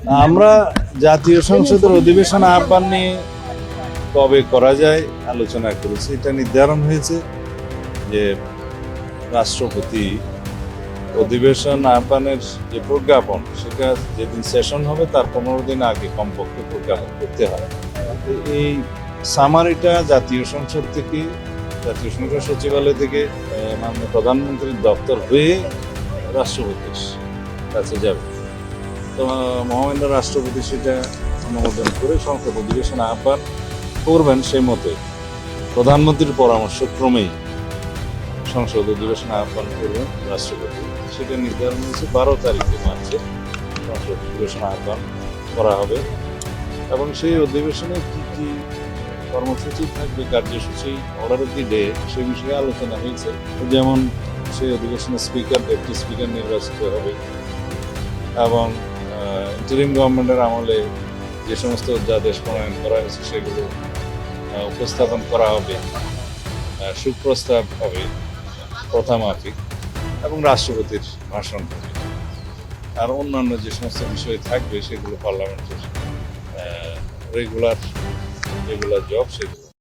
আমরা জাতীয় সংসদের অধিবেশন আহ্বান নিয়ে কবে করা যায় আলোচনা করেছি। এটা নির্ধারণ হয়েছে যে রাষ্ট্রপতি অধিবেশন আহ্বানের যে প্রজ্ঞাপন, সেটা যেদিন সেশন হবে তার 15 দিন আগে কমপক্ষে প্রজ্ঞাপন করতে হয়। এই সামারিটা জাতীয় সংসদ থেকে, জাতীয় সংসদ সচিবালয় থেকে মাননীয় প্রধানমন্ত্রীর দপ্তর হয়ে রাষ্ট্রপতির কাছে যাবে। তো মহামান্য রাষ্ট্রপতি সেটা অনুমোদন করে সংসদ অধিবেশন আহ্বান করবেন। সেই মতে প্রধানমন্ত্রীর পরামর্শ ক্রমেই সংসদ অধিবেশন আহ্বান করবেন রাষ্ট্রপতি। সেটা নির্ধারণ হয়েছে 12 তারিখে মার্চে সংসদ অধিবেশন আহ্বান করা হবে এবং সেই অধিবেশনে কি কি কর্মসূচি থাকবে, কার্যসূচি, অর্ডার অফ দি ডে, সে বিষয়ে আলোচনা হয়েছে। যেমন সেই অধিবেশনে স্পিকার, ডেপুটি স্পিকার নির্বাচিত হবে এবং ইন্টারিম গভর্নমেন্টের আমলে যে সমস্ত অধ্যাদেশ প্রণয়ন করা হয়েছে সেগুলো উপস্থাপন করা হবে, সুপ্রস্তাব হবে প্রথামাফিক এবং রাষ্ট্রপতির ভাষণ হবে। আর অন্যান্য যে সমস্ত বিষয় থাকবে সেগুলো পার্লামেন্টের রেগুলার জব, সেগুলো